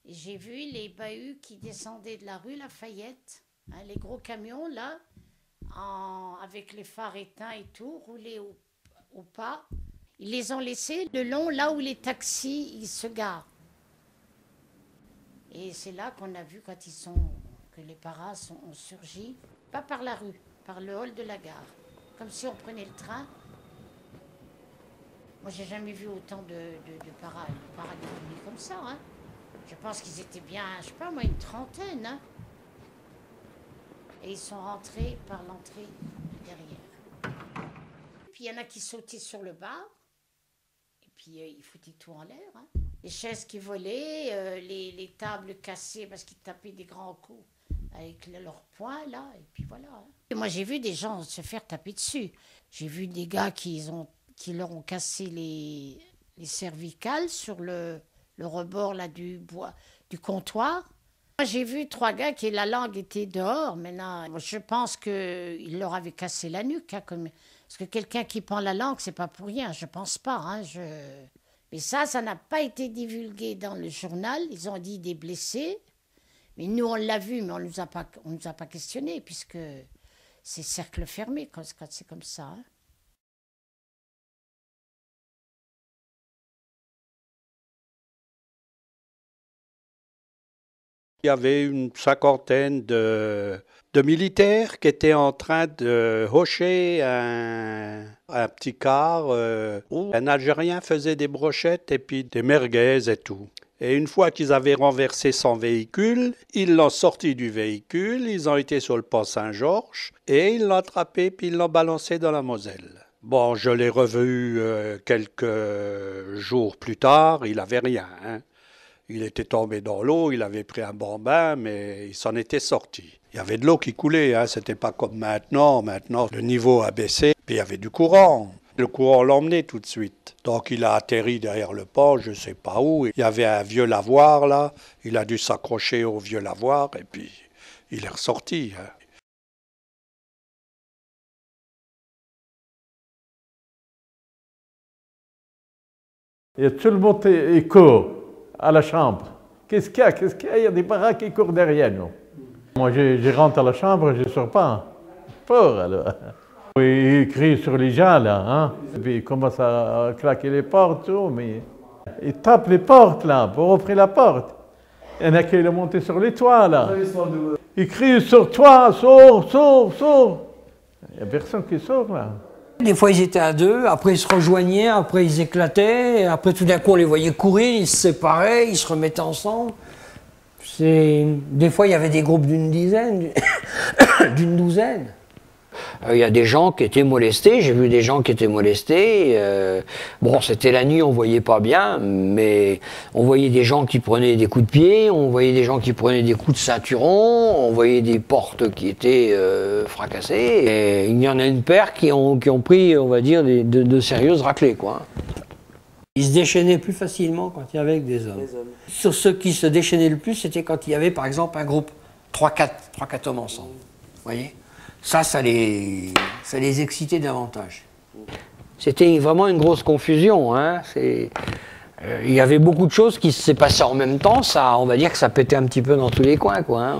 Et j'ai vu les bahuts qui descendaient de la rue Lafayette, hein, les gros camions là, avec les phares éteints et tout, roulaient au pas. Ils les ont laissés le long là où les taxis ils se garent. Et c'est là qu'on a vu que les paras ont surgi, pas par la rue, par le hall de la gare, comme si on prenait le train. Moi, j'ai jamais vu autant de paras défiler comme ça. Hein. Je pense qu'ils étaient bien, je sais pas moi, une trentaine. Hein. Et ils sont rentrés par l'entrée derrière. Puis il y en a qui sautaient sur le bar. Et puis ils foutaient tout en l'air. Hein. Les chaises qui volaient, les tables cassées parce qu'ils tapaient des grands coups avec leurs poings là. Et puis voilà. Hein. Et moi, j'ai vu des gens se faire taper dessus. J'ai vu des gars qui leur ont cassé les cervicales sur le rebord là, du comptoir. Moi, j'ai vu 3 gars qui la langue était dehors. Maintenant, je pense qu'ils leur avaient cassé la nuque. Hein, parce que quelqu'un qui pend la langue, c'est pas pour rien. Je pense pas. Hein, Mais ça n'a pas été divulgué dans le journal. Ils ont dit des blessés. Mais nous, on l'a vu, mais on nous a pas questionné, puisque c'est cercle fermé quand c'est comme ça. Hein. Il y avait une cinquantaine de militaires qui étaient en train de hocher un petit car où un Algérien faisait des brochettes et puis des merguez et tout. Et une fois qu'ils avaient renversé son véhicule, ils l'ont sorti du véhicule, ils ont été sur le pont Saint-Georges et ils l'ont attrapé puis ils l'ont balancé dans la Moselle. Bon, je l'ai revu quelques jours plus tard, il n'avait rien. Hein. Il était tombé dans l'eau, il avait pris un bon bain, mais il s'en était sorti. Il y avait de l'eau qui coulait, hein. C'était pas comme maintenant. Maintenant, le niveau a baissé, puis il y avait du courant. Le courant l'emmenait tout de suite. Donc il a atterri derrière le pont, je ne sais pas où. Il y avait un vieux lavoir là, il a dû s'accrocher au vieux lavoir, et puis il est ressorti. Hein. Il y a tout le monde qui court à la chambre. Qu'est-ce qu'il y a? Qu'est-ce qu'il y a? Il y a des baraques qui courent derrière nous. Moi, je rentre à la chambre, je ne sors pas. Peur, alors. Il crie sur les gens, là. Hein? Et puis, il commence à claquer les portes, tout, mais... Il tape les portes, là, pour ouvrir la porte. Il y en a qui est monté sur les toits, là. Il crie sur toi, sors, sors, sors. Il n'y a personne qui sort, là. Des fois, ils étaient à 2, après ils se rejoignaient, après ils éclataient, après tout d'un coup, on les voyait courir, ils se séparaient, ils se remettaient ensemble. Des fois, il y avait des groupes d'une dizaine, d'une douzaine. Il y a des gens qui étaient molestés, j'ai vu des gens qui étaient molestés. Bon, c'était la nuit, on voyait pas bien, mais on voyait des gens qui prenaient des coups de pied, on voyait des gens qui prenaient des coups de ceinturon, on voyait des portes qui étaient fracassées. Et il y en a une paire qui ont pris, on va dire, de sérieuses raclées, quoi. Ils se déchaînaient plus facilement quand il y avait des hommes. Sur ceux qui se déchaînaient le plus, c'était quand il y avait, par exemple, un groupe, 3-4 hommes ensemble. Vous voyez ? Ça les excitait davantage. C'était vraiment une grosse confusion. Hein. Il y avait beaucoup de choses qui se passaient en même temps. Ça, on va dire que ça pétait un petit peu dans tous les coins, quoi. Hein.